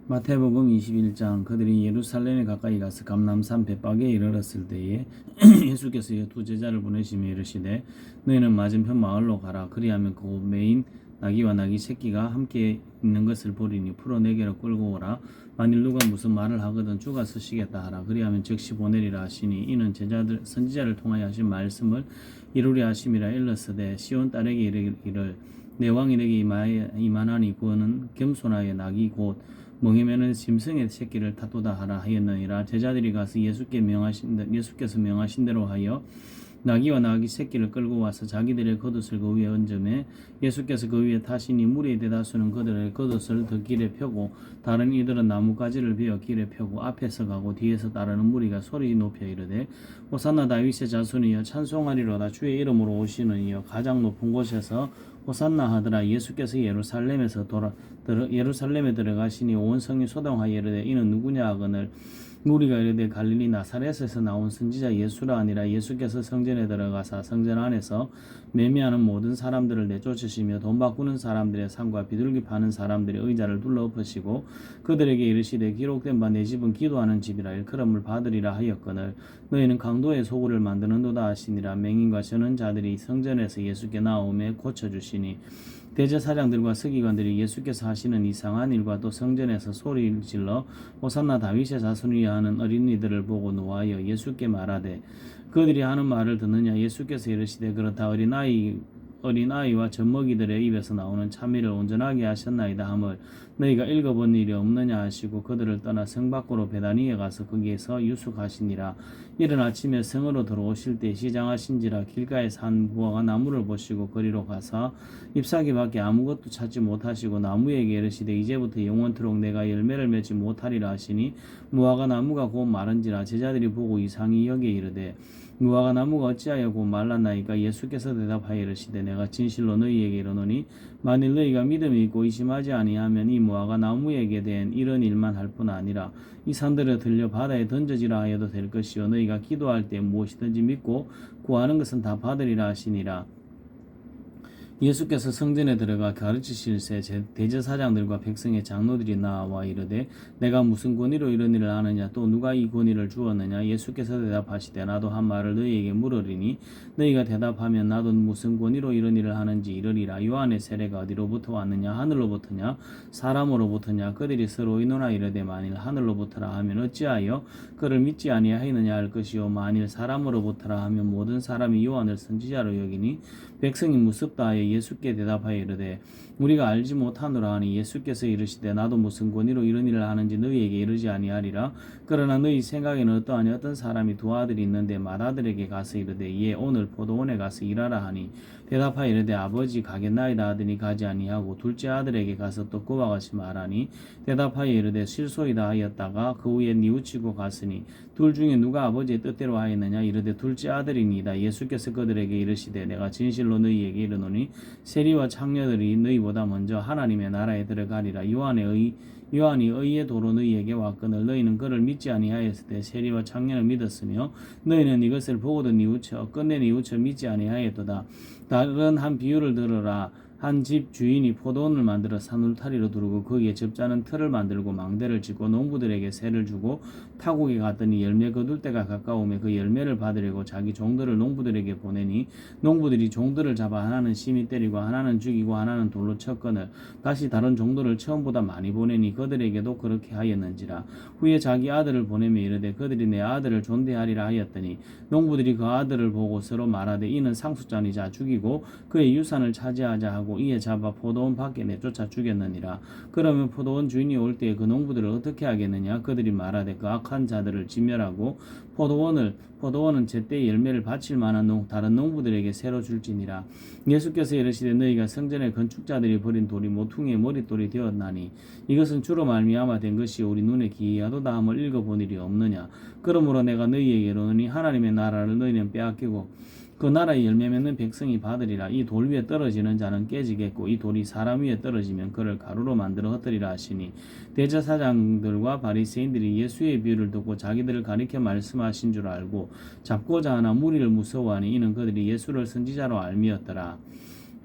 마태복음 21장. 그들이 예루살렘에 가까이 가서 감람산 벳박에 이르렀을 때에 예수께서 두 제자를 보내시며 이르시되 너희는 맞은편 마을로 가라. 그리하면 그 매인 나귀와 나귀 새끼가 함께 있는 것을 보리니 풀어 내게로 끌고 오라. 만일 누가 무슨 말을 하거든 주가 쓰시겠다 하라. 그리하면 즉시 보내리라 하시니 이는 제자들 선지자를 통하여 하신 말씀을 이루려 하심이라. 일렀으되 시온 딸에게 이르기를 내 왕이 내게 임하나니 그는 겸손하여 나귀 곧 멍에매는 짐승의 새끼를 탓도다 하라 하였느니라. 제자들이 가서 예수께서 명하신 대로 하여 나귀와 나귀 새끼를 끌고 와서 자기들의 겉옷을 그 위에 얹음에 예수께서 그 위에 타시니 무리의 대다수는 그들의 겉옷을 더 길에 펴고 다른 이들은 나뭇가지를 베어 길에 펴고 앞에서 가고 뒤에서 따르는 무리가 소리 높여 이르되 호산나 다윗의 자손이여 찬송하리로다. 주의 이름으로 오시는 이여 가장 높은 곳에서 호산나 하더라. 예수께서 예루살렘에 들어가시니 온 성이 소동하여 이르되 이는 누구냐 하거늘 무리가 이르되 갈릴리 나사렛에서 나온 선지자 예수라 아니라. 예수께서 성전에 들어가사 성전 안에서 매매하는 모든 사람들을 내쫓으시며 돈 바꾸는 사람들의 상과 비둘기 파는 사람들의 의자를 둘러엎으시고 그들에게 이르시되 기록된 바 내 집은 기도하는 집이라 일컬음을 받으리라 하였거늘 너희는 강도의 소굴을 만드는도다 하시니라. 맹인과 저는 자들이 성전에서 예수께 나오매 고쳐주시니 대제사장들과 서기관들이 예수께서 하시는 이상한 일과 또 성전에서 소리를 질러 호산나 다윗의 자손이야 하는 어린이들을 보고 노하여 예수께 말하되 그들이 하는 말을 듣느냐. 예수께서 이르시되 그렇다. 어린아이와 젖먹이들의 입에서 나오는 참의를 온전하게 하셨나이다 함을 너희가 읽어본 일이 없느냐 하시고 그들을 떠나 성 밖으로 베다니에 가서 거기에서 유숙하시니라. 이른 아침에 성으로 들어오실 때 시장하신지라. 길가에 산 무화과 나무를 보시고 거리로 가사 잎사귀 밖에 아무것도 찾지 못하시고 나무에게 이르시되 이제부터 영원토록 내가 열매를 맺지 못하리라 하시니 무화과 나무가 곧 마른지라. 제자들이 보고 이상히 여기에 이르되 무화과 나무가 어찌하여 곧 말랐나이까. 예수께서 대답하여 이르시되 내가 진실로 너희에게 이르노니 만일 너희가 믿음이 있고 의심하지 아니하면 이 무화과 나무에게 된 이런 일만 할 뿐 아니라 이 산들을 들려 바다에 던져지라 하여도 될 것이요 너희가 기도할 때 무엇이든지 믿고 구하는 것은 다 받으리라 하시니라. 예수께서 성전에 들어가 가르치실새 대제사장들과 백성의 장로들이 나와 이르되 내가 무슨 권위로 이런 일을 하느냐 또 누가 이 권위를 주었느냐. 예수께서 대답하시되 나도 한 말을 너희에게 물으리니 너희가 대답하면 나도 무슨 권위로 이런 일을 하는지 이르리라. 요한의 세례가 어디로부터 왔느냐 하늘로부터냐 사람으로부터냐. 그들이 서로 의논하여 이르되 만일 하늘로부터라 하면 어찌하여 그를 믿지 아니하였느냐 할 것이요 만일 사람으로부터라 하면 모든 사람이 요한을 선지자로 여기니 백성이 무섭다 하여 예수께 대답하여 이르되 우리가 알지 못하노라 하니 예수께서 이르시되 나도 무슨 권위로 이런 일을 하는지 너희에게 이르지 아니하리라. 그러나 너희 생각에는 어떠하니 어떤 사람이 두 아들이 있는데 맏아들에게 가서 이르되 예 오늘 포도원에 가서 일하라 하니 대답하여 이르되 아버지 가겠나이다 하더니 가지 아니하고 둘째 아들에게 가서 또 그와 같이 말하니 대답하여 이르되 실소이다 하였다가 그 후에 뉘우치고 갔으니 둘 중에 누가 아버지의 뜻대로 하였느냐. 이르되 둘째 아들이니이다. 예수께서 그들에게 이르시되 내가 진실로 너희에게 이르노니 세리와 창녀들이 너희보다 먼저 하나님의 나라에 들어가리라. 요한이 의의 도로 너희에게 왔거늘 너희는 그를 믿지 아니하였을 때 세리와 창녀를 믿었으며 너희는 이것을 보고도 뉘우쳐 끝내 뉘우쳐 믿지 아니하였도다. 다른 한 비유를 들으라. 한 집 주인이 포도원을 만들어 산울타리로 두르고 거기에 접자는 틀을 만들고 망대를 짓고 농부들에게 세를 주고 타국에 갔더니 열매 거둘 때가 가까우며 그 열매를 받으려고 자기 종들을 농부들에게 보내니 농부들이 종들을 잡아 하나는 심히 때리고 하나는 죽이고 하나는 돌로 쳤거늘 다시 다른 종들을 처음보다 많이 보내니 그들에게도 그렇게 하였는지라. 후에 자기 아들을 보내며 이르되 그들이 내 아들을 존대하리라 하였더니 농부들이 그 아들을 보고 서로 말하되 이는 상속자니자 죽이고 그의 유산을 차지하자 하고 이에 잡아 포도원 밖에 내쫓아 죽였느니라. 그러면 포도원 주인이 올 때에 그 농부들을 어떻게 하겠느냐. 그들이 말하되 그 악한 자들을 진멸하고 포도원은 제때 열매를 바칠 만한 다른 농부들에게 새로 줄지니라. 예수께서 이르시되 너희가 성전의 건축자들이 버린 돌이 모퉁이의 머릿돌이 되었나니 이것은 주로 말미암아 된 것이 우리 눈에 기이하도다 함을 읽어본 일이 없느냐. 그러므로 내가 너희에게 이르노니 하나님의 나라를 너희는 빼앗기고 그 나라의 열매 맺는 백성이 받으리라. 이 돌 위에 떨어지는 자는 깨지겠고 이 돌이 사람 위에 떨어지면 그를 가루로 만들어 흩으리라 하시니 대제사장들과 바리새인들이 예수의 비유를 듣고 자기들을 가리켜 말씀하신 줄 알고 잡고자 하나 무리를 무서워하니 이는 그들이 예수를 선지자로 알미었더라.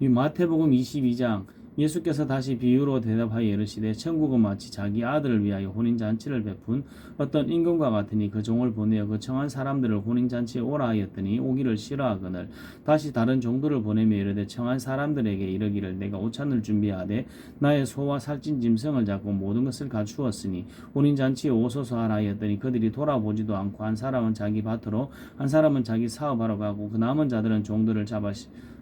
이 마태복음 22장 예수께서 다시 비유로 대답하여 이르시되 천국은 마치 자기 아들을 위하여 혼인잔치를 베푼 어떤 임금과 같으니 그 종을 보내어 그 청한 사람들을 혼인잔치에 오라 하였더니 오기를 싫어하거늘 다시 다른 종들을 보내며 이르되 청한 사람들에게 이르기를 내가 오찬을 준비하되 나의 소와 살찐 짐승을 잡고 모든 것을 갖추었으니 혼인잔치에 오소서 하라 하였더니 그들이 돌아보지도 않고 한 사람은 자기 밭으로 한 사람은 자기 사업하러 가고 그 남은 자들은 종들을 잡아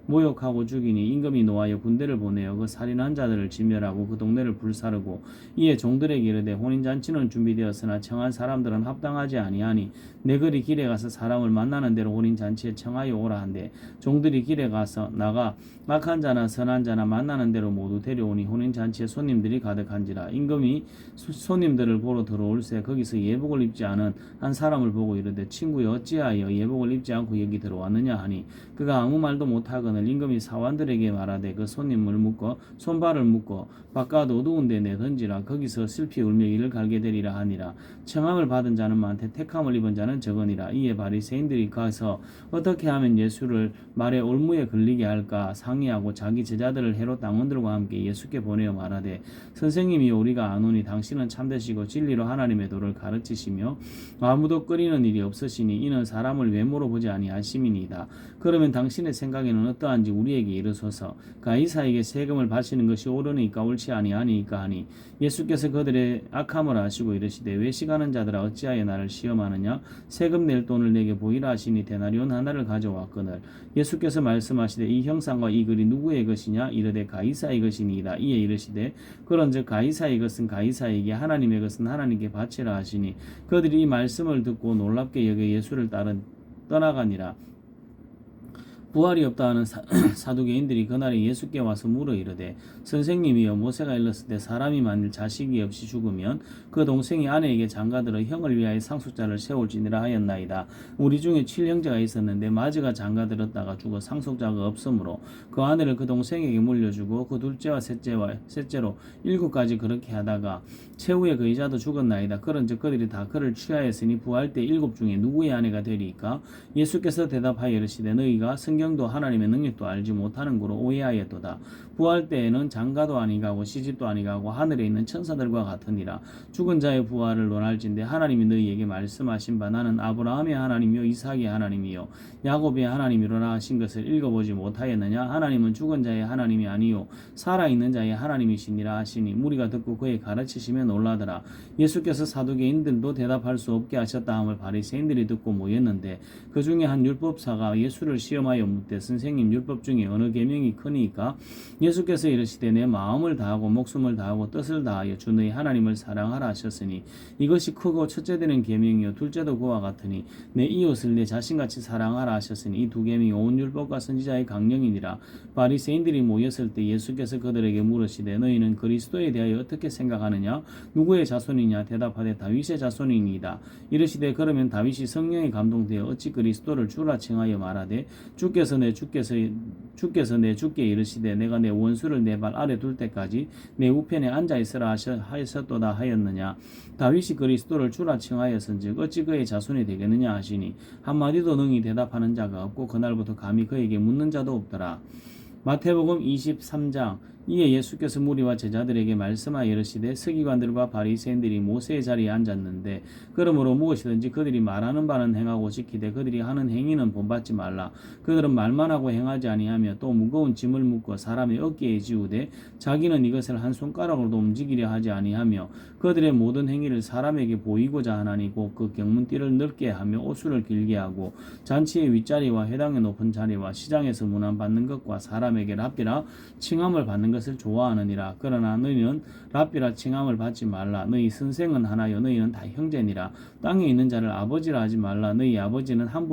모욕하고 죽이니 임금이 노하여 군대를 보내어 그 살인한 자들을 진멸하고 그 동네를 불사르고 이에 종들에게 이르되 혼인잔치는 준비되었으나 청한 사람들은 합당하지 아니하니 내거리 길에 가서 사람을 만나는 대로 혼인잔치에 청하여 오라 한데 종들이 길에 가서 나가 악한 자나 선한 자나 만나는 대로 모두 데려오니 혼인잔치에 손님들이 가득한지라 임금이 손님들을 보러 들어올새 거기서 예복을 입지 않은 한 사람을 보고 이르되 친구여 어찌하여 예복을 입지 않고 여기 들어왔느냐 하니 그가 아무 말도 못하거늘 임금이 사원들에게 말하되 그 손님을 묶어 손발을 묶어 바깥 어두운 데 내던지라 거기서 슬피 울며 이를 갈게 되리라 하니라. 청함을 받은 자는 많되 택함을 입은 자는 적으니라. 이에 바리새인들이 가서 어떻게 하면 예수를 말에 올무에 걸리게 할까 상의하고 자기 제자들을 헤롯 당원들과 함께 예수께 보내어 말하되 선생님이 우리가 아노니 당신은 참되시고 진리로 하나님의 도를 가르치시며 아무도 끓이는 일이 없으시니 이는 사람을 외모로 보지 아니하심이니이다. 그러면 당신의 생각에는 어떠한지 우리에게 이르소서. 가이사에게 세금을 바치는 것이 옳으니까 옳지 아니하니까 하니 예수께서 그들의 악함을 아시고 이르시되 외식하는 자들아 어찌하여 나를 시험하느냐 세금 낼 돈을 내게 보이라 하시니 데나리온 하나를 가져왔거늘 예수께서 말씀하시되 이 형상과 이 글이 누구의 것이냐 이르되 가이사의 것이니이다. 이에 이르시되 그런즉 가이사의 것은 가이사에게 하나님의 것은 하나님께 바치라 하시니 그들이 이 말씀을 듣고 놀랍게 여겨 예수를 떠나가니라. 부활이 없다 하는 사두개인들이 그날에 예수께 와서 물어 이르되 선생님이여 모세가 일렀을 때 사람이 만일 자식이 없이 죽으면 그 동생이 아내에게 장가들어 형을 위하여 상속자를 세울지니라 하였나이다. 우리 중에 7형제가 있었는데 마지가 장가들었다가 죽어 상속자가 없으므로 그 아내를 그 동생에게 물려주고 그 둘째와 셋째로 7가지 그렇게 하다가 최후에 그 이자도 죽었나이다. 그런즉 그들이 다 그를 취하였으니 부활 때 7 중에 누구의 아내가 되리까? 예수께서 대답하여 이르시되 너희가 성경도 하나님의 능력도 알지 못하는 거로 오해하였도다. 부활 때에는 장가도 아니가고 시집도 아니가고 하늘에 있는 천사들과 같으니라. 죽은 자의 부활을 논할진대 하나님이 너희에게 말씀하신 바 나는 아브라함의 하나님이요 이삭의 하나님이요 야곱의 하나님이로라 하신 것을 읽어보지 못하였느냐? 하나님은 죽은 자의 하나님이 아니요 살아있는 자의 하나님이시니라 하시니 무리가 듣고 그의 가르치시며 놀라더라. 예수께서 사두개인들도 대답할 수 없게 하셨다 함을 바리새인들이 듣고 모였는데 그 중에 한 율법사가 예수를 시험하여 묻되 선생님 율법 중에 어느 계명이 크니까? 예수께서 이르시되 내 마음을 다하고 목숨을 다하고 뜻을 다하여 주 너희 하나님을 사랑하라 하셨으니 이것이 크고 첫째 되는 계명이요 둘째도 그와 같으니 내 이웃을 내 자신같이 사랑하라 하셨으니 이 두 계명이 온 율법과 선지자의 강령이니라. 바리새인들이 모였을 때 예수께서 그들에게 물으시되 너희는 그리스도에 대하여 어떻게 생각하느냐? 누구의 자손이냐? 대답하되 다윗의 자손이니이다. 이르시되 그러면 다윗이 성령에 감동되어 어찌 그리스도를 주라 칭하여 말하되 주께서 내 주께 이르시되 내가 내 원수를 내 발 아래 둘 때까지 내 우편에 앉아 있으라 하셨도다 하였느냐? 다윗이 그리스도를 주라 칭하였은즉 어찌 그의 자손이 되겠느냐 하시니 한마디도 능히 대답하는 자가 없고 그날부터 감히 그에게 묻는 자도 없더라. 마태복음 23장. 이에 예수께서 무리와 제자들에게 말씀하여 이르시되 서기관들과 바리새인들이 모세의 자리에 앉았는데 그러므로 무엇이든지 그들이 말하는 바는 행하고 지키되 그들이 하는 행위는 본받지 말라. 그들은 말만 하고 행하지 아니하며 또 무거운 짐을 묶고 사람의 어깨에 지우되 자기는 이것을 한 손가락으로도 움직이려 하지 아니하며 그들의 모든 행위를 사람에게 보이고자 하나니 곧 그 경문띠를 넓게 하며 옷수를 길게 하고 잔치의 윗자리와 회당의 높은 자리와 시장에서 문안받는 것과 사람에게 랍비라 칭함을 받는 것을 좋아하느니라. 그러나 너희는 랍비라 칭함을 받지 말라. 너희 선생은 하나요 너희는 다 형제니라. 땅에 있는 자를 아버지라 하지 말라. 너희 아버지는 한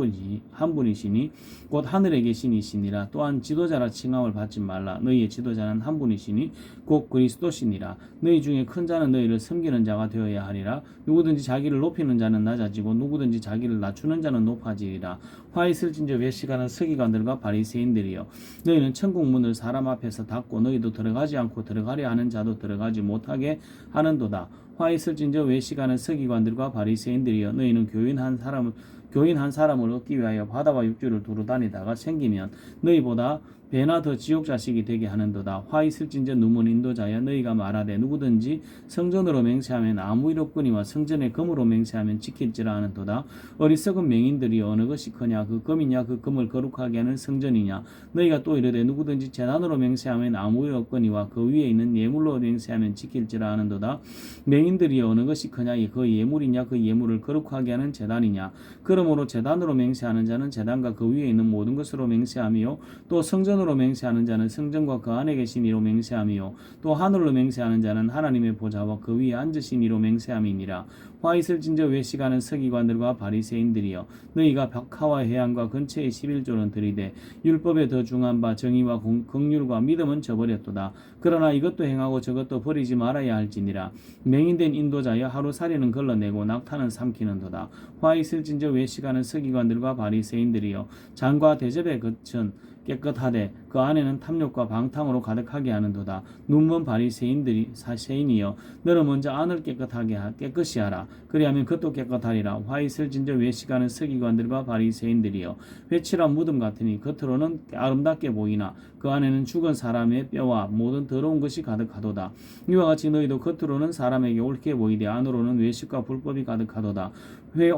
분이시니 곧 하늘에 계시니시니라. 또한 지도자라 칭함을 받지 말라. 너희의 지도자는 한 분이시니 곧 그리스도시니라. 너희 중에 큰 자는 너희를 섬기는 자가 되어야 하리라. 누구든지 자기를 높이는 자는 낮아지고 누구든지 자기를 낮추는 자는 높아지리라. 화 있을진저 외식하는 서기관들과 바리새인들이여 너희는 천국 문을 사람 앞에서 닫고 너희도 들어가지 않고 들어가려 하는 자도 들어가지 못하게 하는도다. 화 있을진저 외식하는 서기관들과 바리새인들이여 너희는 교인 한 사람을 교인 한 사람을 얻기 위하여 바다와 육지를 두루 다니다가 생기면 너희보다 배나 더 지옥 자식이 되게 하는도다. 화 있을진저 누문 인도자여 너희가 말하되 누구든지 성전으로 맹세하면 아무 일 없거니와 성전에 금으로 맹세하면 지킬지라 하는도다. 어리석은 맹인들이 어느 것이 크냐 그 금이냐 그 금을 거룩하게 하는 성전이냐. 너희가 또 이르되 누구든지 제단으로 맹세하면 아무 일 없거니와 그 위에 있는 예물로 맹세하면 지킬지라 하는도다. 맹인들이 어느 것이 크냐 그 예물이냐 그 예물을 거룩하게 하는 제단이냐. 그러므로 제단으로 맹세하는 자는 제단과 그 위에 있는 모든 것으로 맹세하며 또 성전으로 맹세하는 자는 성전과 그 안에 계신 이로 맹세하며 또 하늘로 맹세하는 자는 하나님의 보좌와 그 위에 앉으신 이로 맹세함이니라. 화 있을진저 외식하는 서기관들과 바리새인들이여 너희가 벽화와 해양과 근처의 11조는 들이되 율법에 더 중한 바 정의와 긍휼과 믿음은 저버렸도다. 그러나 이것도 행하고 저것도 버리지 말아야 할지니라. 맹인된 인도자여 하루살이는 걸러내고 낙타는 삼키는도다. 화 있을진저 외식하는 서기관들과 바리새인들이여 잔과 대접의 겉은 깨끗하되 그 안에는 탐욕과 방탕으로 가득하게 하는도다. 눈먼 바리새인들이 사세인이여 너는 먼저 안을 깨끗이 하라. 그리하면 겉도 깨끗하리라. 화 있을진저 외식하는 서기관들과 바리새인들이여 회칠한 무덤 같으니 겉으로는 아름답게 보이나 그 안에는 죽은 사람의 뼈와 모든 더러운 것이 가득하도다. 이와 같이 너희도 겉으로는 사람에게 옳게 보이되 안으로는 외식과 불법이 가득하도다.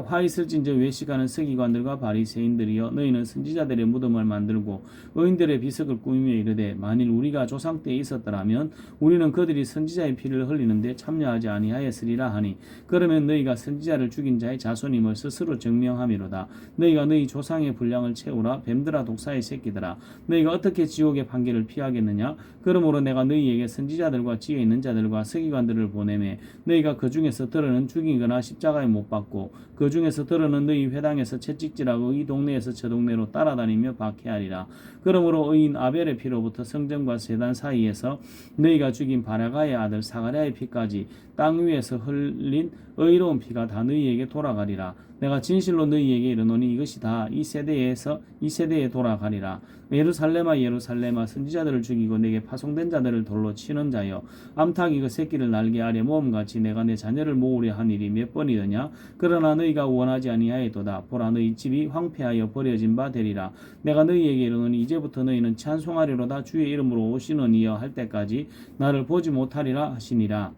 화 있을진저 외식하는 서기관들과 바리새인들이여 너희는 선지자들의 무덤을 만들고 의인들의 비석을 꾸미며 이르되 만일 우리가 조상 때에 있었더라면 우리는 그들이 선지자의 피를 흘리는데 참여하지 아니하였으리라 하니 그러면 너희가 선지자를 죽인 자의 자손임을 스스로 증명함이로다. 너희가 너희 조상의 분량을 채우라. 뱀들아 독사의 새끼들아 너희가 어떻게 지옥의 판결을 피하겠느냐. 그러므로 내가 너희에게 선지자들과 지혜 있는 자들과 서기관들을 보내매 너희가 그 중에서 들어는 죽이거나 십자가에 못 박고 그 중에서 들어는 너희 회당에서 채찍질하고 이 동네에서 저 동네로 따라다니며 박해하리라. 그러므로 의인 아벨의 피로부터 성전과 세단 사이에서 너희가 죽인 바라가의 아들 사가랴의 피까지 땅 위에서 흘린 의로운 피가 다 너희에게 돌아가리라. 내가 진실로 너희에게 이르노니 이것이 다 이 세대에 돌아가리라. 예루살렘아 예루살렘아 선지자들을 죽이고 내게 파송된 자들을 돌로 치는 자여 암탉이 그 새끼를 날개 아래 모험같이 내가 내 자녀를 모으려 한 일이 몇 번이더냐. 그러나 너희가 원하지 아니하였도다. 보라 너희 집이 황폐하여 버려진 바 되리라. 내가 너희에게 이르노니 이제부터 너희는 찬송하리로다. 주의 이름으로 오시는 이여 할 때까지 나를 보지 못하리라 하시니라.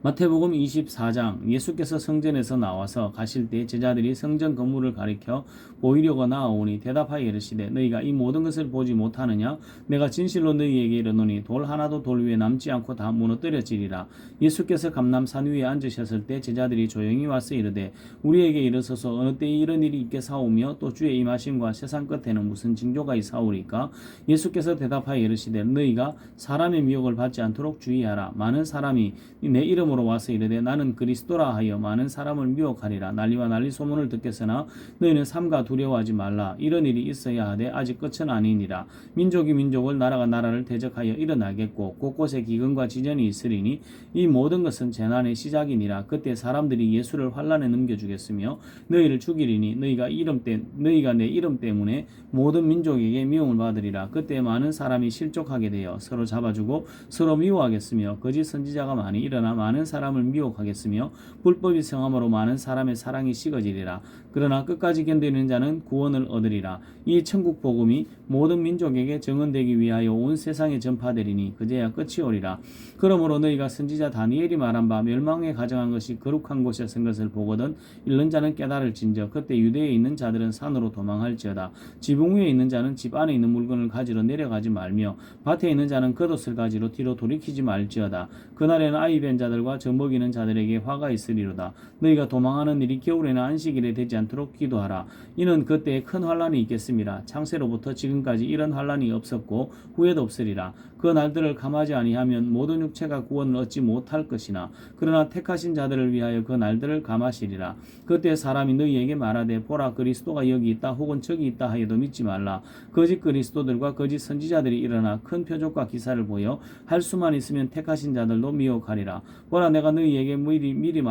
마태복음 24장. 예수께서 성전에서 나와서 가실 때 제자들이 성전 건물을 가리켜 보이려고 나아오니 대답하여 이르시되 너희가 이 모든 것을 보지 못하느냐. 내가 진실로 너희에게 이르노니 돌 하나도 돌 위에 남지 않고 다 무너뜨려지리라. 예수께서 감람산 위에 앉으셨을 때 제자들이 조용히 와서 이르되 우리에게 이르소서 어느 때에 이런 일이 있겠사오며 또 주의 임하심과 세상 끝에는 무슨 징조가 있사오리까. 예수께서 대답하여 이르시되 너희가 사람의 미혹을 받지 않도록 주의하라. 많은 사람이 내 이름으로 와서 이르되 나는 그리스도라 하여 많은 사람을 미혹하리라. 난리와 난리 소문을 듣겠으나 너희는 삼가 두려워하지 말라. 이런 일이 있어야 하되 아직 끝은 아니니라. 민족이 민족을 나라가 나라를 대적하여 일어나겠고 곳곳에 기근과 지전이 있으리니 이 모든 것은 재난의 시작이니라. 그때 사람들이 예수를 환란에 넘겨주겠으며 너희를 죽이리니 너희가 내 이름 때문에 모든 민족에게 미움을 받으리라. 그때 많은 사람이 실족하게 되어 서로 잡아주고 서로 미워하겠으며 거짓 선지자가 많이 일어나 많은 사람을 미혹하겠으며 불법이 성함으로 많은 사람의 사랑이 식어지리라. 그러나 끝까지 견디는 자는 구원을 얻으리라. 이 천국 복음이 모든 민족에게 증언되기 위하여 온 세상에 전파되리니 그제야 끝이 오리라. 그러므로 너희가 선지자 다니엘이 말한 바 멸망에 가정한 것이 거룩한 곳에 선 것을 보거든 읽는 자는 깨달을진저 그때 유대에 있는 자들은 산으로 도망할지어다. 지붕 위에 있는 자는 집 안에 있는 물건을 가지러 내려가지 말며 밭에 있는 자는 겉옷을 가지러 뒤로 돌이키지 말지어다. 그날에는 아이 뵌 자들과 젖 먹이는 자들에게 화가 있으리로다. 너희가 도망하는 일이 겨울에나 안식일에 되지 않도록 기도하라. 이는 그때에 큰 환란이 있겠습니다. 창세로부터 지금까지 이런 환란이 없었고 후에도 없으리라. 그 날들을 감하지 아니하면 모든 육체가 구원을 얻지 못할 것이나 그러나 택하신 자들을 위하여 그 날들을 감하시리라. 그때 사람이 너희에게 말하되 보라 그리스도가 여기 있다 혹은 저기 있다 하여도 믿지 말라. 거짓 그리스도들과 거짓 선지자들이 일어나 큰 표적과 기사를 보여 할 수만 있으면 택하신 자들도 미혹하리라. 보라 내가 너희에게 미리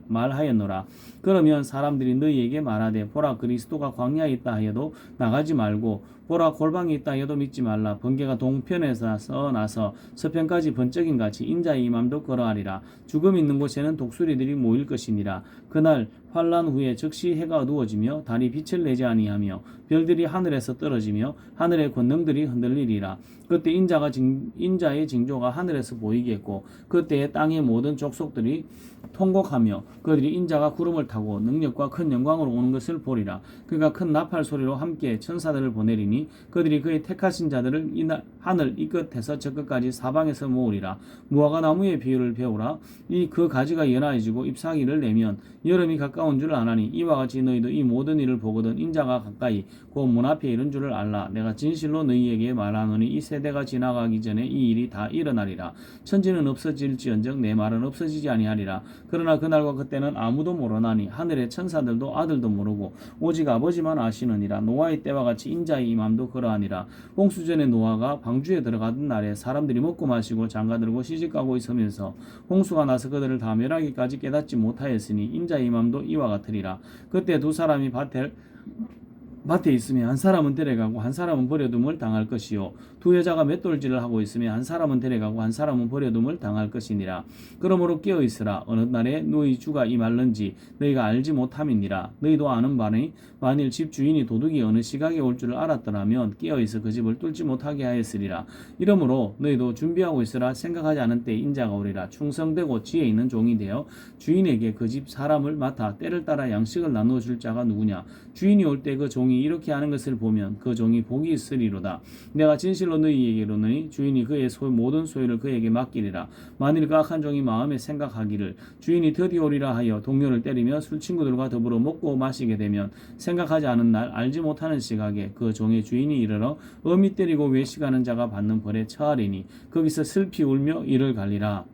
말하였노라. 그러면 사람들이 너희에게 말하되 보라 그리스도가 광야에 있다 하여도 나가지 말고 보라 골방이 있다 하여도 믿지 말라. 번개가 동편에서 나서 서편까지 번쩍인 같이 인자의 임함도 그러하리라. 죽음 있는 곳에는 독수리들이 모일 것이니라. 그날 환란 후에 즉시 해가 어두워지며 달이 빛을 내지 아니하며 별들이 하늘에서 떨어지며 하늘의 권능들이 흔들리리라. 그때 인자의 징조가 하늘에서 보이겠고 그때에 땅의 모든 족속들이 통곡하며 그들이 인자가 구름을 타고 능력과 큰 영광으로 오는 것을 보리라. 그가 큰 나팔 소리로 함께 천사들을 보내리니 그들이 그의 택하신 자들을 하늘 이 끝에서 저 끝까지 사방에서 모으리라. 무화과 나무의 비유를 배우라. 이 그 가지가 연하여지고 잎사귀를 내면 여름이 가까운 줄 아나니 이와 같이 너희도 이 모든 일을 보거든 인자가 가까이 곧 문 앞에 이른 줄을 알라. 내가 진실로 너희에게 말하노니 이 세대가 지나가기 전에 이 일이 다 일어나리라. 천지는 없어질지언정 내 말은 없어지지 아니하리라. 그러나 그날과 그때는 아무도 모르나니 하늘의 천사들도 아들도 모르고 오직 아버지만 아시느니라. 노아의 때와 같이 인자의 임함도 그러하니라. 홍수전에 노아가 방주에 들어가던 날에 사람들이 먹고 마시고 장가들고 시집가고 있으면서 홍수가 나서 그들을 다 멸하기까지 깨닫지 못하였으니 인자의 임함도 이와 같으리라. 그때 두 사람이 밭에 있으며 한 사람은 데려가고 한 사람은 버려둠을 당할 것이요 두 여자가 맷돌질을 하고 있으며 한 사람은 데려가고 한 사람은 버려둠을 당할 것이니라. 그러므로 깨어있으라. 어느 날에 너희 주가 임할는지 너희가 알지 못함이니라. 너희도 아는 바니 만일 집 주인이 도둑이 어느 시각에 올 줄을 알았더라면 깨어있어 그 집을 뚫지 못하게 하였으리라. 이러므로 너희도 준비하고 있으라. 생각하지 않은 때에 인자가 오리라. 충성되고 지혜 있는 종이 되어 주인에게 그 집 사람을 맡아 때를 따라 양식을 나누어 줄 자가 누구냐. 주인이 올 때 그 종이 이렇게 하는 것을 보면 그 종이 복이 있으리로다. 내가 진실로 너희에게 이르노니 주인이 그의 모든 소유를 그에게 맡기리라. 만일 그 악한 종이 마음에 생각하기를 주인이 드디어 오리라 하여 동료를 때리며 술 친구들과 더불어 먹고 마시게 되면 생각하지 않은 날 알지 못하는 시각에 그 종의 주인이 이르러 엄히 때리고 외식하는 자가 받는 벌에 처하리니 거기서 슬피 울며 이를 갈리라.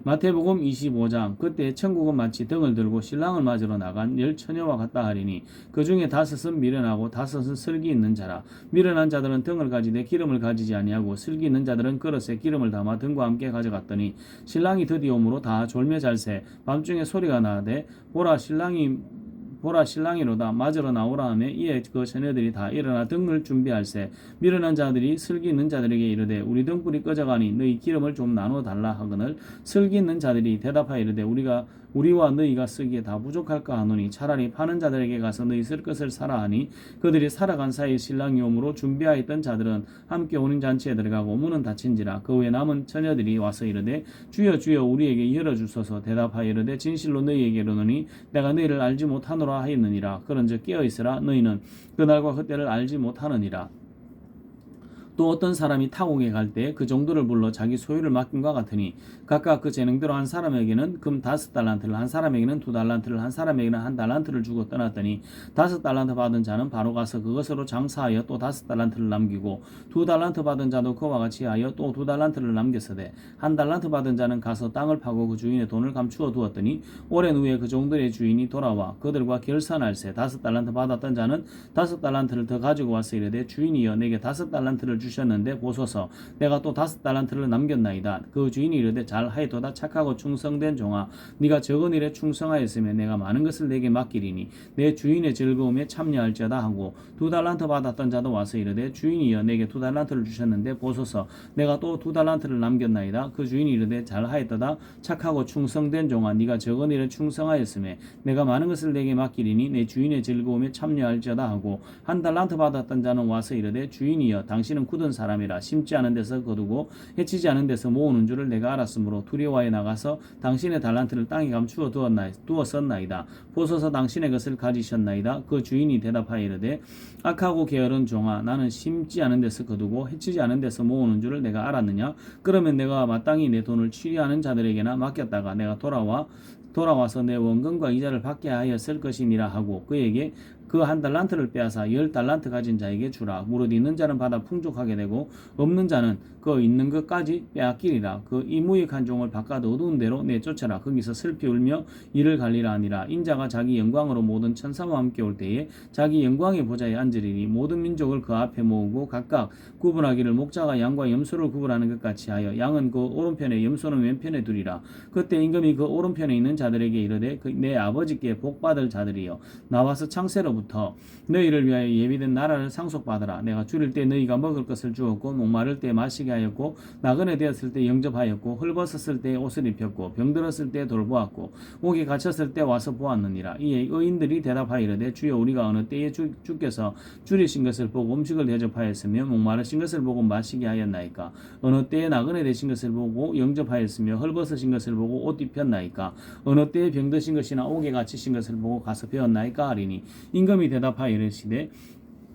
마태복음 25장. 그때 천국은 마치 등을 들고 신랑을 맞으러 나간 10처녀와 같다 하리니 그 중에 5은 미련하고 5은 슬기 있는 자라. 미련한 자들은 등을 가지되 기름을 가지지 아니하고 슬기 있는 자들은 그릇에 기름을 담아 등과 함께 가져갔더니 신랑이 드디어 오므로 다 졸며 잘새 밤중에 소리가 나되 보라 신랑이로다. 맞으러 나오라 하며 이에 그 처녀들이 다 일어나 등을 준비할세 미련한 자들이 슬기 있는 자들에게 이르되 우리 등불이 꺼져가니 너희 기름을 좀 나누어 달라 하거늘 슬기 있는 자들이 대답하여 이르되 우리와 너희가 쓰기에 다 부족할까 하노니 차라리 파는 자들에게 가서 너희 쓸 것을 사라 하니 그들이 살아간 사이 신랑이 오므로 준비하였던 자들은 함께 혼인 잔치에 들어가고 문은 닫힌지라. 그 후에 남은 처녀들이 와서 이르되 주여 주여 우리에게 열어주소서. 대답하여 이르되 진실로 너희에게 이르노니 내가 너희를 알지 못하노라 하였느니라. 그런즉 깨어있으라. 너희는 그날과 그때를 알지 못하느니라. 또 어떤 사람이 타국에 갈 때 그 정도를 불러 자기 소유를 맡김과 같으니 각각 그 재능대로 한 사람에게는 금 5달란트를 한 사람에게는 2달란트를 한 사람에게는 1달란트를 주고 떠났더니 5달란트 받은 자는 바로 가서 그것으로 장사하여 또 5달란트를 남기고 2달란트 받은 자도 그와 같이 하여 또 2달란트를 남겼으되 1달란트 받은 자는 가서 땅을 파고 그 주인의 돈을 감추어 두었더니 오랜 후에 그 종들의 주인이 돌아와 그들과 결산할세 5달란트 받았던 자는 5달란트를 더 가지고 와서 이르되 주인이여 내게 5달란트를 주셨는데 보소서 내가 또 5달란트를 남겼나이다. 그 주인이 이르되 잘하였도다. 착하고 충성된 종아 네가 적은 일에 충성하였으면 내가 많은 것을 내게 맡기리니 내 주인의 즐거움에 참여할지어다 하고 2달란트 받았던 자도 와서 이르되 주인이여 내게 2달란트를 주셨는데 보소서 내가 또 2달란트를 남겼나이다. 그 주인이 이르되 잘하였도다. 착하고 충성된 종아 네가 적은 일에 충성하였으면 내가 많은 것을 내게 맡기리니 내 주인의 즐거움에 참여할지어다 하고 1달란트 받았던 자는 와서 이르되 주인이여 당신은 굳은 사람이라 심지 않은 데서 거두고 해치지 않은 데서 모으는 줄을 내가 알았으므로 두려워하여 나가서 당신의 달란트를 땅에 감추어 두었었나이다. 보소서 당신의 것을 가지셨나이다. 그 주인이 대답하여 이르되 악하고 게으른 종아 나는 심지 않은 데서 거두고 해치지 않은 데서 모으는 줄을 내가 알았느냐. 그러면 내가 마땅히 내 돈을 취리하는 자들에게나 맡겼다가 내가 돌아와서 내 원금과 이자를 받게 하였을 것이니라 하고 그에게 그 1달란트를 빼앗아 10달란트 가진 자에게 주라. 무릇 있는 자는 받아 풍족하게 되고 없는 자는 그 있는 것까지 빼앗기리라. 그 이 무익한 종을 바깥 어두운 데로 내쫓아라. 거기서 슬피 울며 이를 갈리라 하니라. 인자가 자기 영광으로 모든 천사와 함께 올 때에 자기 영광의 보좌에 앉으리니 모든 민족을 그 앞에 모으고 각각 구분하기를 목자가 양과 염소를 구분하는 것 같이 하여 양은 그 오른편에 염소는 왼편에 두리라. 그때 임금이 그 오른편에 있는 자들에게 이르되 내 아버지께 복받을 자들이여 나와서 창세로부터 너희를 위하여 예비된 나라를 상속받으라. 내가 줄일 때 너희가 먹을 것을 주었고 목마를 때 마시게 하였고 나그네 되었을 때 영접하였고 헐벗었을 때 옷을 입혔고 병들었을 때 돌보았고 옥에 갇혔을 때 와서 보았느니라. 이에 의인들이 대답하이르되 주여 우리가 어느 때에 주께서 줄이신 것을 보고 음식을 대접하였으며 목마르신 것을 보고 마시게 하였나이까? 어느 때에 나그네 되신 것을 보고 영접하였으며 헐벗으신 것을 보고 옷 입혔나이까? 어느 때에 병드신 것이나 옥에 갇히신 것을 보고 가서 배웠나이까 하리니 임금이 대답하여 이르시되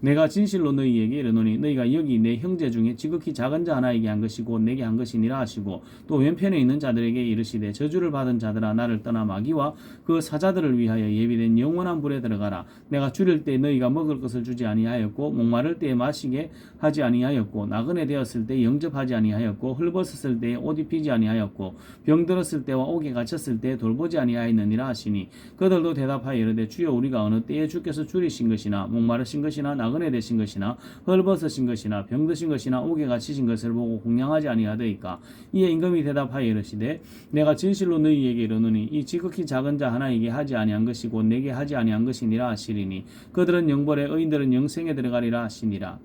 내가 진실로 너희에게 이르노니 너희가 여기 내 형제 중에 지극히 작은 자 하나에게 한 것이 곧 내게 한 것이니라 하시고 또 왼편에 있는 자들에게 이르시되 저주를 받은 자들아 나를 떠나 마귀와 그 사자들을 위하여 예비된 영원한 불에 들어가라. 내가 줄일 때 너희가 먹을 것을 주지 아니하였고 목마를 때에 마시게 하지 아니하였고 나그네 되었을 때 영접하지 아니하였고 헐벗었을 때에 옷 입히지 아니하였고 병들었을 때와 옥에 갇혔을 때에 돌보지 아니하였느니라 하시니 그들도 대답하여 이르되 주여 우리가 어느 때에 주께서 줄이신 것이나 목마르신 것이나 나그네 되신 것이나 헐벗으신 것이나 병드신 것이나 옥에 갇히신 것을 보고 공양하지 아니하더이까? 이에 임금이 대답하여 이르시되 내가 진실로 너희에게 이르노니 이 지극히 작은 자 하나에게 하지 아니한 것이 곧 내게 하지 아니한 것이니라 하시리니 그들은 영벌에 의인들은 영생에 들어가리라 하시니라.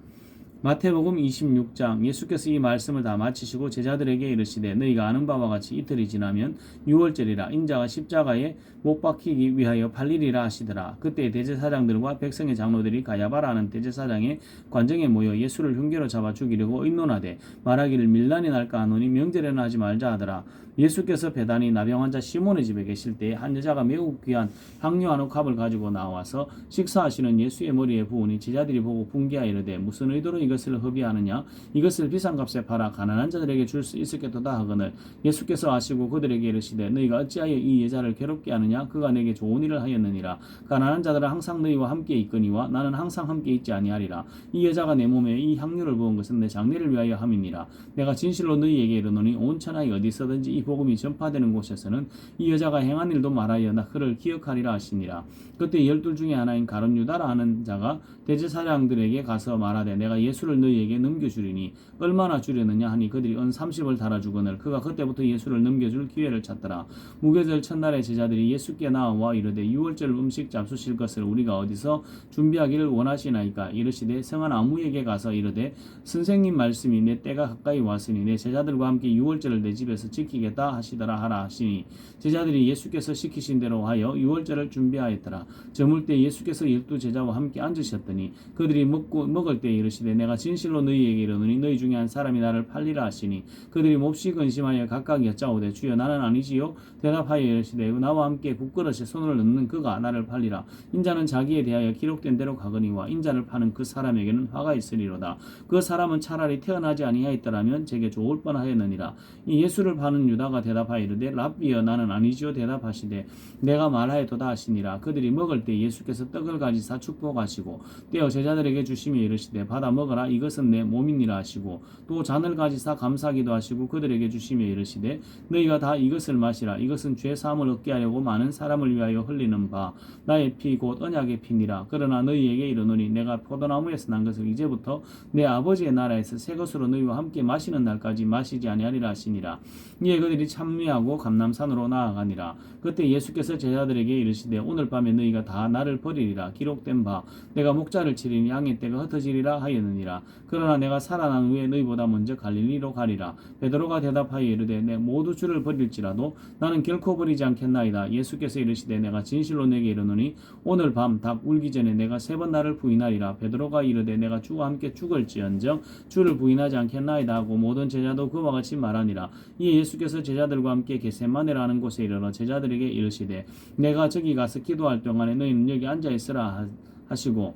마태복음 26장. 예수께서 이 말씀을 다 마치시고 제자들에게 이르시되 너희가 아는 바와 같이 이틀이 지나면 유월절이라 인자가 십자가에 못 박히기 위하여 팔리리라 하시더라. 그때 대제사장들과 백성의 장로들이 가야바라 하는 대제사장의 관정에 모여 예수를 흉계로 잡아 죽이려고 의논하되 말하기를 밀란이 날까 하노니 명절에는 하지 말자 하더라. 예수께서 베다니 나병 환자 시몬의 집에 계실 때에 한 여자가 매우 귀한 향료 한 옥합을 가지고 나와서 식사하시는 예수의 머리에 부으니 제자들이 보고 분개하여 이르되 무슨 의도로 이것을 허비하느냐? 이것을 비싼값에 팔아 가난한 자들에게 줄 수 있었겠도다 하거늘 예수께서 아시고 그들에게 이르시되 너희가 어찌하여 이 여자를 괴롭게 하느냐? 그가 내게 좋은 일을 하였느니라. 가난한 자들은 항상 너희와 함께 있거니와 나는 항상 함께 있지 아니하리라. 이 여자가 내 몸에 이 향료를 부은 것은 내 장례를 위하여 함이니라. 내가 진실로 너희에게 이르노니 온 천하에 어디서든지 이 복음이 전파되는 곳에서는 이 여자가 행한 일도 말하여 나 그를 기억하리라 하시니라. 그때 12 중에 하나인 가룟 유다라 하는 자가 대제사장들에게 가서 말하되 내가 예수를 너희에게 넘겨주리니 얼마나 주려느냐 하니 그들이 은 30을 달아주거늘 그가 그때부터 예수를 넘겨줄 기회를 찾더라. 무교절 첫날에 제자들이 예수께 나와 이르되 유월절 음식 잡수실 것을 우리가 어디서 준비하기를 원하시나이까? 이르시되 성한 아무에게 가서 이르되 선생님 말씀이 내 때가 가까이 왔으니 내 제자들과 함께 유월절을 내 집에서 지키겠다 하시더라 하라 하시니 제자들이 예수께서 시키신 대로 하여 유월절을 준비하였더라. 저물 때 예수께서 12 제자와 함께 앉으셨더니 그들이 먹을 때 이르시되 내가 진실로 너희에게 이르노니 너희 중에 한 사람이 나를 팔리라 하시니 그들이 몹시 근심하여 각각 여짜오되 주여 나는 아니지요? 대답하여 이르시되 나와 함께 국그릇에 손을 넣는 그가 나를 팔리라. 인자는 자기에 대하여 기록된 대로 가거니와 인자를 파는 그 사람에게는 화가 있으리로다. 그 사람은 차라리 태어나지 아니하였더라면 제게 좋을 뻔하였느니라. 이 예수를 파는 유다가 대답하여 이르되 랍비여 나는 아니지요? 대답하시되 내가 말하였도다 하시니라. 그들이 먹을 때 예수께서 떡을 가지사 축복하시고 떼어 제자들에게 주시며 이르시되 받아 먹으라 이것은 내 몸이니라 하시고 또 잔을 가지사 감사기도 하시고 그들에게 주시며 이르시되 너희가 다 이것을 마시라. 이것은 죄 사함을 얻게 하려고 많은 사람을 위하여 흘리는 바 나의 피 곧 언약의 피니라. 그러나 너희에게 이르노니 내가 포도나무에서 난 것을 이제부터 내 아버지의 나라에서 새 것으로 너희와 함께 마시는 날까지 마시지 아니하리라 하시니라. 이에 그들이 찬미하고 감람산으로 나아가니라. 그때 예수께서 제자들에게 이르시되 오늘 밤에 너희가 다 나를 버리리라. 기록된 바 내가 목자를 치리니 양의 떼가 흩어지리라 하였느니라. 그러나 내가 살아난 후에 너희보다 먼저 갈릴리로 가리라. 베드로가 대답하여 이르되 내 모두 주를 버릴지라도 나는 결코 버리지 않겠나이다. 예수께서 이르시되 내가 진실로 내게 이르노니 오늘 밤 닭 울기 전에 내가 3번 나를 부인하리라. 베드로가 이르되 내가 주와 함께 죽을지언정 주를 부인하지 않겠나이다 하고 모든 제자도 그와 같이 말하니라. 이에 예수께서 제자들과 함께 겟세마네라는 곳에 이르러 제자들에게 이르시되 내가 저기 가서 기도할 동안에 너희는 여기 앉아 있으라 하시고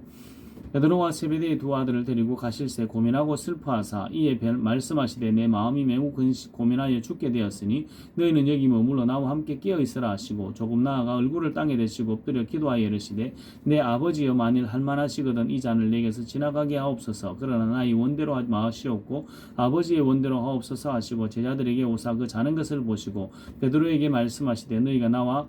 베드로와 세베대의 2 아들을 데리고 가실새 고민하고 슬퍼하사 이에 말씀하시되 내 마음이 매우 고민하여 죽게 되었으니 너희는 여기 머물러 나와 함께 깨어 있으라 하시고 조금 나아가 얼굴을 땅에 대시고 엎드려 기도하여 이르시되 내 아버지여 만일 할만하시거든 이 잔을 내게서 지나가게 하옵소서. 그러나 나의 원대로 마시옵고 아버지의 원대로 하옵소서 하시고 제자들에게 오사 그 자는 것을 보시고 베드로에게 말씀하시되 너희가 나와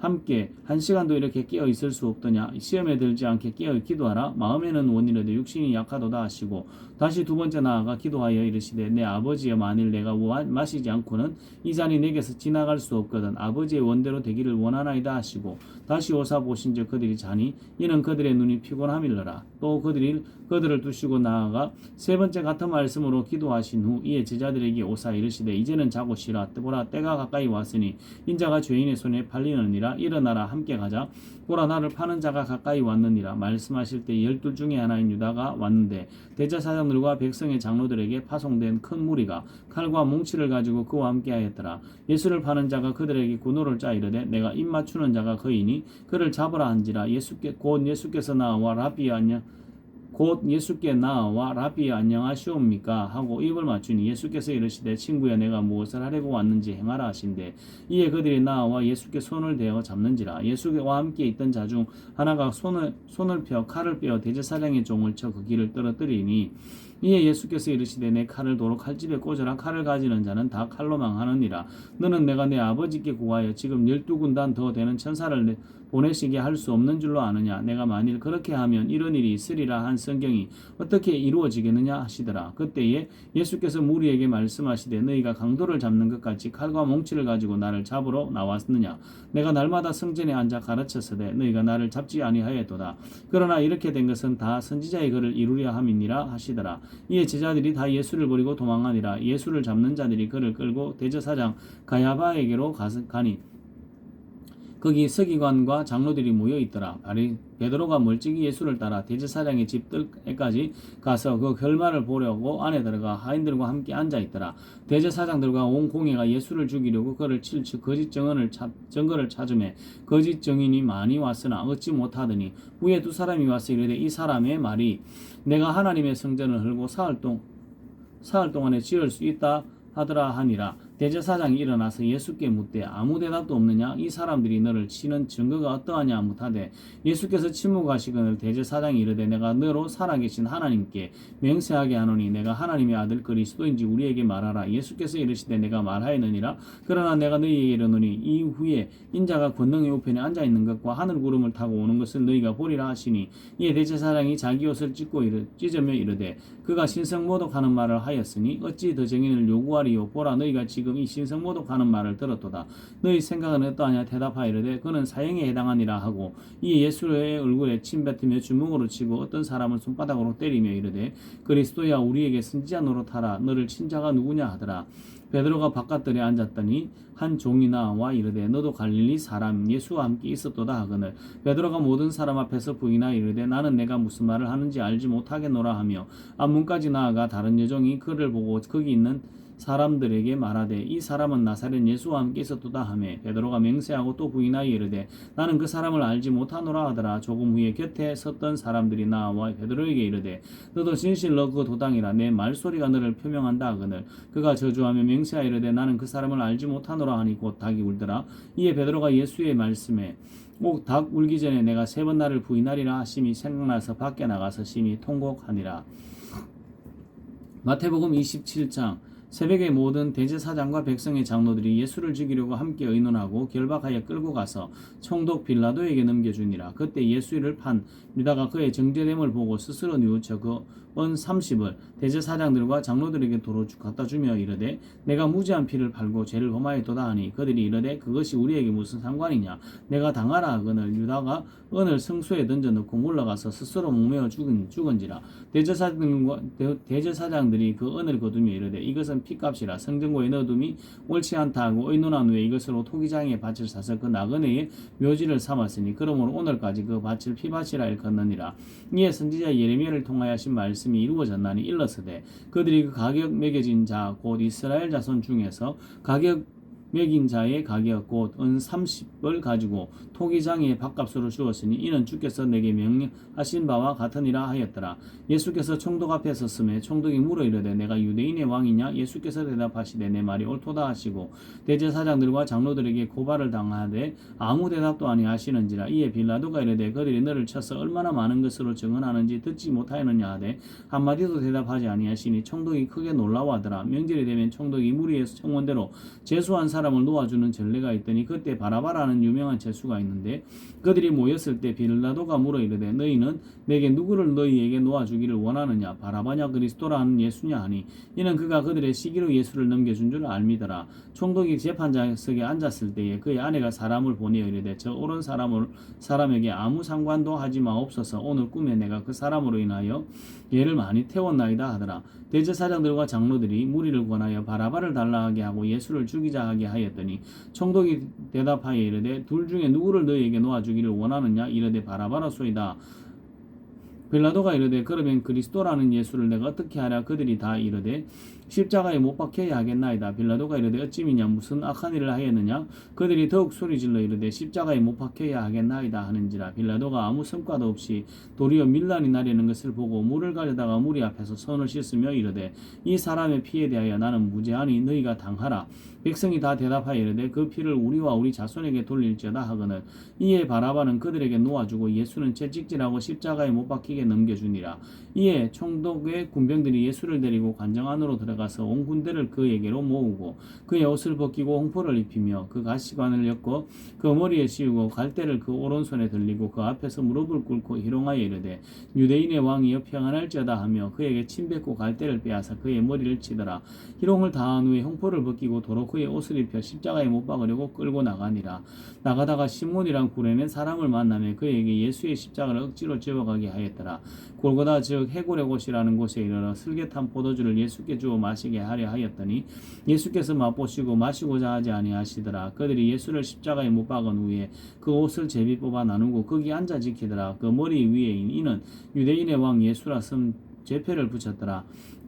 함께 한 시간도 이렇게 깨어 있을 수 없더냐. 시험에 들지 않게 깨어 기도하라. 마음에는 원이라도 육신이 약하도다 하시고 다시 두 번째 나아가 기도하여 이르시되 내 아버지여 만일 내가 마시지 않고는 이 잔이 내게서 지나갈 수 없거든 아버지의 원대로 되기를 원하나이다 하시고 다시 오사 보신즉 그들이 자니 이는 그들의 눈이 피곤함일러라. 또 그들을 두시고 나아가 세 번째 같은 말씀으로 기도하신 후 이에 제자들에게 오사 이르시되 이제는 자고 쉬라. 보라 때가 가까이 왔으니 인자가 죄인의 손에 팔리느니라. 일어나라 함께 가자. 보라 나를 파는 자가 가까이 왔느니라. 말씀하실 때 12 중에 하나인 유다가 왔는데 대제사장들과 백성의 장로들에게 파송된 큰 무리가 칼과 뭉치를 가지고 그와 함께 하였더라. 예수를 파는 자가 그들에게 군호를 짜 이르되 내가 입 맞추는 자가 그이니 그를 잡으라 한지라. 곧 예수께서 나와 라비 안녕하시옵니까 하고 입을 맞추니 예수께서 이르시되 친구야 내가 무엇을 하려고 왔는지 행하라 하신대. 이에 그들이 나와 예수께 손을 대어 잡는지라. 예수와 함께 있던 자 중 하나가 손을 펴 칼을 빼어 대제사장의 종을 쳐 그 길을 떨어뜨리니 이에 예수께서 이르시되 내 칼을 도로 칼집에 꽂으라. 칼을 가지는 자는 다 칼로 망하느니라. 너는 내가 내 아버지께 구하여 지금 12군단 더 되는 천사를 보내시게 할 수 없는 줄로 아느냐. 내가 만일 그렇게 하면 이런 일이 있으리라 한 성경이 어떻게 이루어지겠느냐 하시더라. 그때에 예수께서 무리에게 말씀하시되 너희가 강도를 잡는 것 같이 칼과 몽치를 가지고 나를 잡으러 나왔느냐. 내가 날마다 성전에 앉아 가르쳤으되 너희가 나를 잡지 아니하였도다. 그러나 이렇게 된 것은 다 선지자의 글을 이루려 함이니라 하시더라. 이에 제자들이 다 예수를 버리고 도망하니라. 예수를 잡는 자들이 그를 끌고 대제사장 가야바에게로 가니 거기 서기관과 장로들이 모여 있더라. 베드로가 멀찍이 예수를 따라 대제사장의 집 뜰에까지 가서 그 결말을 보려고 안에 들어가 하인들과 함께 앉아 있더라. 대제사장들과 온 공회가 예수를 죽이려고 그를 칠 거짓 증거를 찾으매 거짓 증인이 많이 왔으나 얻지 못하더니 후에 두 사람이 와서 이르되 이 사람의 말이 내가 하나님의 성전을 헐고 사흘 동안에 지을 수 있다 하더라 하니라. 대제사장이 일어나서 예수께 묻되 아무 대답도 없느냐. 이 사람들이 너를 치는 증거가 어떠하냐 묻하되 예수께서 침묵하시거늘 대제사장이 이르되 내가 너로 살아계신 하나님께 맹세하게 하노니 내가 하나님의 아들 그리스도인지 우리에게 말하라. 예수께서 이르시되 내가 말하였느니라. 그러나 내가 너희에게 이르노니 이후에 인자가 권능의 우편에 앉아있는 것과 하늘 구름을 타고 오는 것을 너희가 보리라 하시니 이에 대제사장이 자기 옷을 찢으며 이르되 그가 신성모독하는 말을 하였으니 어찌 더 증인을 요구하리요. 보라 너희가 지금 이 신성모독하는 말을 들었도다. 너희 생각은 어떠하냐. 대답하이르되 그는 사형에 해당하니라 하고 이에 예수의 얼굴에 침 뱉으며 주먹으로 치고 어떤 사람을 손바닥으로 때리며 이르되 그리스도야 우리에게 선지자 노릇하라. 너를 친 자가 누구냐 하더라. 베드로가 바깥들에 앉았더니 한 종이 나와 이르되 너도 갈릴리 사람 예수와 함께 있었도다 하거늘 베드로가 모든 사람 앞에서 부인하여 이르되 나는 내가 무슨 말을 하는지 알지 못하겠노라 하며 앞문까지 나아가 다른 여종이 그를 보고 거기 있는 사람들에게 말하되 이 사람은 나사렛 예수와 함께 있었도다 하매 베드로가 맹세하고 또 부인하여 이르되 나는 그 사람을 알지 못하노라 하더라. 조금 후에 곁에 섰던 사람들이 나와 베드로에게 이르되 너도 진실로 그 도당이라. 내 말소리가 너를 표명한다 하거늘 그가 저주하며 맹세하여 이르되 나는 그 사람을 알지 못하노라 하니 곧 닭이 울더라. 이에 베드로가 예수의 말씀에 닭 울기 전에 내가 3번 나를 부인하리라 하심이 생각나서 밖에 나가서 심히 통곡하니라. 마태복음 27장 새벽에 모든 대제사장과 백성의 장로들이 예수를 죽이려고 함께 의논하고 결박하여 끌고 가서 총독 빌라도에게 넘겨주니라. 그때 예수를 판 유다가 그의 정죄됨을 보고 스스로 뉘우쳐 그 은 30을 대제사장들과 장로들에게 도로 갖다 주며 이르되 내가 무지한 피를 팔고 죄를 범하였도다 하니 그들이 이르되 그것이 우리에게 무슨 상관이냐. 내가 당하라 하거늘 유다가 은을 성소에 던져넣고 물러가서 스스로 목매어 죽은지라. 대제사장들이 그 은을 거두며 이르되 이것은 피값이라. 성전고에 넣어둠이 옳지 않다 하고 의논한 후에 이것으로 토기장에 밭을 사서 그 나그네의 묘지를 삼았으니 그러므로 오늘까지 그 밭을 피밭이라 일컫느니라. 이에 선지자 예레미야를 통하여 하신 말씀이 이루어졌나니 일러서되 그들이 그 가격 매겨진 자 곧 이스라엘 자손 중에서 가격 매긴 자의 가격 곧 은 30을 가지고 토기장의 밭값으로 주었으니 이는 주께서 내게 명령하신 바와 같으니라 하였더라. 예수께서 총독 앞에 섰음에 총독이 물어 이르되 내가 유대인의 왕이냐. 예수께서 대답하시되 내 말이 옳도다 하시고 대제사장들과 장로들에게 고발을 당하되 아무 대답도 아니하시는지라. 이에 빌라도가 이르되 그들이 너를 쳐서 얼마나 많은 것으로 증언하는지 듣지 못하였느냐 하되 한마디도 대답하지 아니하시니 총독이 크게 놀라워하더라. 명절이 되면 총독이 무리의 청원대로 제수한 사람 사람을 놓아주는 전례가 있더니 그때 바라바라는 유명한 죄수가 있는데 그들이 모였을 때 빌라도가 물어 이르되 너희는 내게 누구를 너희에게 놓아주기를 원하느냐 바라바냐 그리스도라 하는 예수냐 하니 이는 그가 그들의 시기로 예수를 넘겨준 줄 알미더라. 총독이 재판장석에 앉았을 때에 그의 아내가 사람을 보내어 이르되 저 오른 사람에게 아무 상관도 하지 마옵소서. 오늘 꿈에 내가 그 사람으로 인하여 얘를 많이 태웠나이다 하더라. 대제사장들과 장로들이 무리를 권하여 바라바를 달라 하게 하고 예수를 죽이자 하게 하였더니 총독이 대답하여 이르되 둘 중에 누구를 너희에게 놓아주기를 원하느냐 이르되 바라바라소이다. 빌라도가 이르되 그러면 그리스도라는 예수를 내가 어떻게 하랴. 그들이 다 이르되 십자가에 못 박혀야 하겠나이다. 빌라도가 이르되 어찌미냐 무슨 악한 일을 하였느냐. 그들이 더욱 소리질러 이르되 십자가에 못 박혀야 하겠나이다 하는지라. 빌라도가 아무 성과도 없이 도리어 밀란이 나려는 것을 보고 물을 가져다가 무리 앞에서 손을 씻으며 이르되 이 사람의 피에 대하여 나는 무죄하니 너희가 당하라. 백성이 다 대답하여 이르되 그 피를 우리와 우리 자손에게 돌릴지어다 하거늘 이에 바라바는 그들에게 놓아주고 예수는 채찍질하고 십자가에 못 박히게 넘겨주니라. 이에 총독의 군병들이 예수를 데리고 관정 안으로 들어가서 온 군대를 그에게로 모으고 그의 옷을 벗기고 홍포를 입히며 그 가시관을 엮고 그 머리에 씌우고 갈대를 그 오른손에 들리고 그 앞에서 무릎을 꿇고 희롱하여 이르되 유대인의 왕이여 평안할지어다 하며 그에게 침 뱉고 갈대를 빼앗아 그의 머리를 치더라. 희롱을 다한 후에 홍포를 벗기고 도로 그의 옷을 입혀 십자가에 못 박으려고 끌고 나가니라. 나가다가 시몬이란 구레네 사람을 만나며 그에게 예수의 십자가를 억지로 집어가게 하였더라. 골고다 즉 해골의 곳이라는 곳에 이르러 슬개탄 포도주를 예수께 주어 마시게 하려 하였더니 예수께서 맛보시고 마시고자 하지 아니하시더라. 그들이 예수를 십자가에 못 박은 후에 그 옷을 제비 뽑아 나누고 거기 앉아 지키더라. 그 머리 위에 이는 유대인의 왕 예수라 쓴 제표를 붙였더라.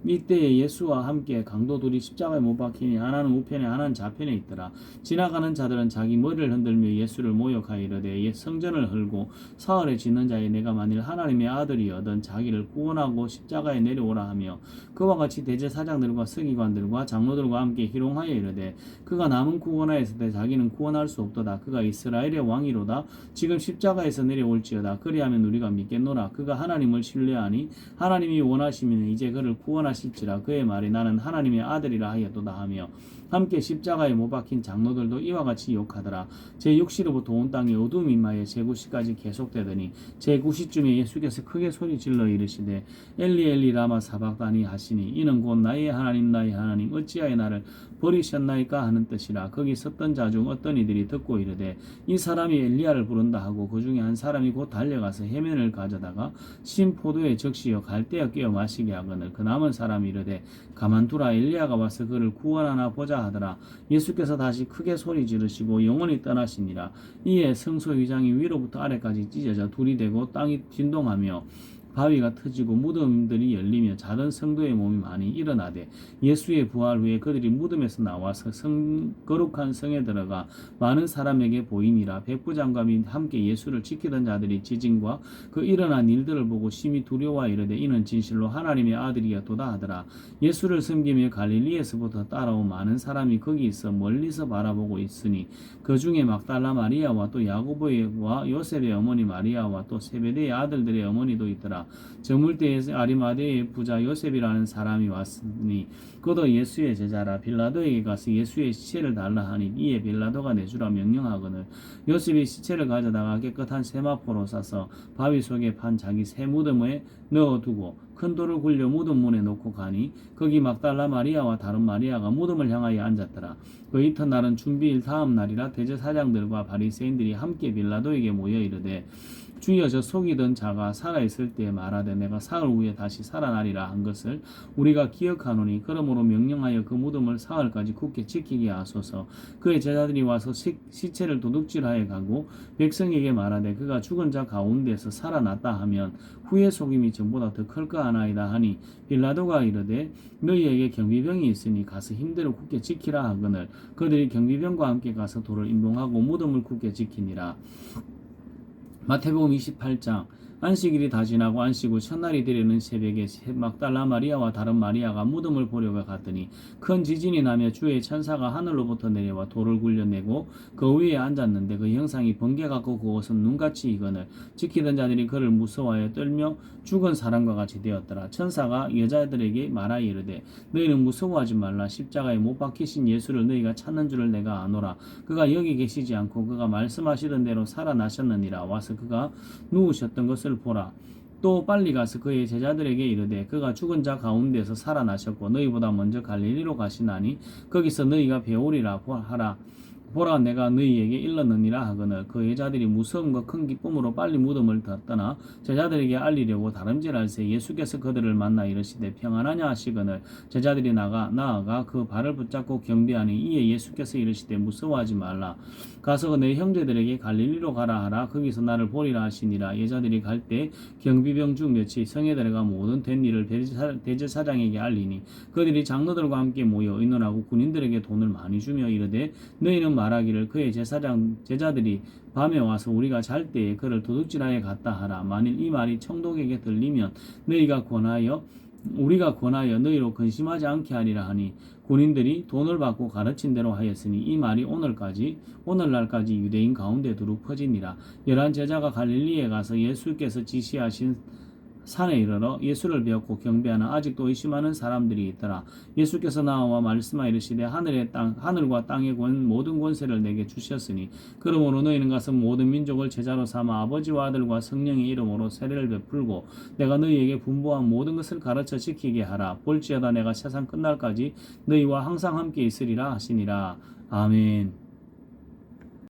이때에 예수와 함께 강도 둘이 십자가에 못 박히니 하나는 우편에 하나는 좌편에 있더라. 지나가는 자들은 자기 머리를 흔들며 예수를 모욕하여 이르되 성전을 헐고 사흘에 짓는 자의 내가 만일 하나님의 아들이여든 자기를 구원하고 십자가에 내려오라 하며 그와 같이 대제사장들과 서기관들과 장로들과 함께 희롱하여 이르되 그가 남은 구원하였을 때 자기는 구원할 수 없도다. 그가 이스라엘의 왕이로다. 지금 십자가에서 내려올지어다. 그리하면 우리가 믿겠노라. 그가 하나님을 신뢰하니 하나님이 원하시면 이제 그를 구원하실지라. 그의 말이 나는 하나님의 아들이라 하였도다 하며 함께 십자가에 못 박힌 장로들도 이와 같이 욕하더라. 제6시로부터 온 땅에 어둠이 임하여 제9시까지 계속되더니 제9시쯤에 예수께서 크게 소리질러 이르시되 엘리 엘리 라마 사박다니 하시니 이는 곧 나의 하나님 나의 하나님 어찌하여 나를 버리셨나이까 하는 뜻이라. 거기 섰던 자 중 어떤 이들이 듣고 이르되 이 사람이 엘리야를 부른다 하고 그 중에 한 사람이 곧 달려가서 해면을 가져다가 신 포도에 적시어 갈대어 끼어 마시게 하거늘 그 남은 사람이 이르되 가만두라 엘리야가 와서 그를 구원하나 보자 하더라. 예수께서 다시 크게 소리 지르시고 영원히 떠나시니라. 이에 성소 휘장이 위로부터 아래까지 찢어져 둘이 되고 땅이 진동하며 바위가 터지고 무덤들이 열리며 자던 성도의 몸이 많이 일어나되 예수의 부활 후에 그들이 무덤에서 나와서 거룩한 성에 들어가 많은 사람에게 보이니라. 백부장과 및 함께 예수를 지키던 자들이 지진과 그 일어난 일들을 보고 심히 두려워 이르되 이는 진실로 하나님의 아들이었도다 하더라. 예수를 섬기며 갈릴리에서부터 따라온 많은 사람이 거기 있어 멀리서 바라보고 있으니 그 중에 막달라 마리아와 또 야고보와 요셉의 어머니 마리아와 또 세베대의 아들들의 어머니도 있더라. 저물 때에 아리마대의 부자 요셉이라는 사람이 왔으니 그도 예수의 제자라. 빌라도에게 가서 예수의 시체를 달라 하니 이에 빌라도가 내주라 명령하거늘 요셉이 시체를 가져다가 깨끗한 세마포로 싸서 바위 속에 판 자기 새 무덤에 넣어두고 큰 돌을 굴려 무덤 문에 놓고 가니 거기 막달라 마리아와 다른 마리아가 무덤을 향하여 앉았더라. 그 이튿날은 준비일 다음 날이라 대제사장들과 바리새인들이 함께 빌라도에게 모여 이르되 주여 저 속이던 자가 살아있을 때에 말하되 내가 사흘 후에 다시 살아나리라 한 것을 우리가 기억하노니 그러므로 명령하여 그 무덤을 사흘까지 굳게 지키게 하소서. 그의 제자들이 와서 시체를 도둑질하여 가고 백성에게 말하되 그가 죽은 자 가운데서 살아났다 하면 후에 속임이 전보다 더 클 거 아나이다 하니 빌라도가 이르되 너희에게 경비병이 있으니 가서 힘대로 굳게 지키라 하거늘 그들이 경비병과 함께 가서 돌을 임동하고 무덤을 굳게 지키니라. 마태복음 28장 안식일이 다 지나고 안식 후 첫날이 되려는 새벽에 막달라 마리아와 다른 마리아가 무덤을 보려고 갔더니 큰 지진이 나며 주의 천사가 하늘로부터 내려와 돌을 굴려내고 그 위에 앉았는데 그 형상이 번개 같고 그 옷은 눈같이 이거늘 지키던 자들이 그를 무서워하여 떨며 죽은 사람과 같이 되었더라. 천사가 여자들에게 말하여 이르되 너희는 무서워하지 말라. 십자가에 못 박히신 예수를 너희가 찾는 줄을 내가 아노라. 그가 여기 계시지 않고 그가 말씀하시던 대로 살아나셨느니라. 와서 그가 누우셨던 것을 보라. 또 빨리 가서 그의 제자들에게 이르되 그가 죽은 자 가운데서 살아나셨고 너희보다 먼저 갈릴리로 가시나니 거기서 너희가 배우리라 하라. 보라 내가 너희에게 일렀느니라 하거늘 그 여자들이 무서움과 큰 기쁨으로 빨리 무덤을 떠나 제자들에게 알리려고 다름질할새 예수께서 그들을 만나 이르시되 평안하냐 하시거늘 제자들이 나아가 그 발을 붙잡고 경배하니 이에 예수께서 이르시되 무서워하지 말라. 가서 내 형제들에게 갈릴리로 가라 하라. 거기서 나를 보리라 하시니라. 여자들이 갈 때 경비병 중 몇이 성에 들어가 모든 된 일을 대제사장에게 알리니 그들이 장로들과 함께 모여 의논하고 군인들에게 돈을 많이 주며 이르되 너희는 말하기를 그의 제자들이 밤에 와서 우리가 잘 때에 그를 도둑질하여 갔다 하라. 만일 이 말이 청독에게 들리면 우리가 권하여 너희로 근심하지 않게 하리라 하니 군인들이 돈을 받고 가르친 대로 하였으니 이 말이 오늘날까지 유대인 가운데 두루 퍼지니라. 11 제자가 갈릴리에 가서 예수께서 지시하신 산에 이르러 예수를 배웠고 경배하는 아직도 의심하는 사람들이 있더라. 예수께서 나와 말씀하여 이르시되 하늘과 땅의 모든 권세를 내게 주셨으니 그러므로 너희는 가서 모든 민족을 제자로 삼아 아버지와 아들과 성령의 이름으로 세례를 베풀고 내가 너희에게 분부한 모든 것을 가르쳐 지키게 하라. 볼지어다 내가 세상 끝날까지 너희와 항상 함께 있으리라 하시니라. 아멘.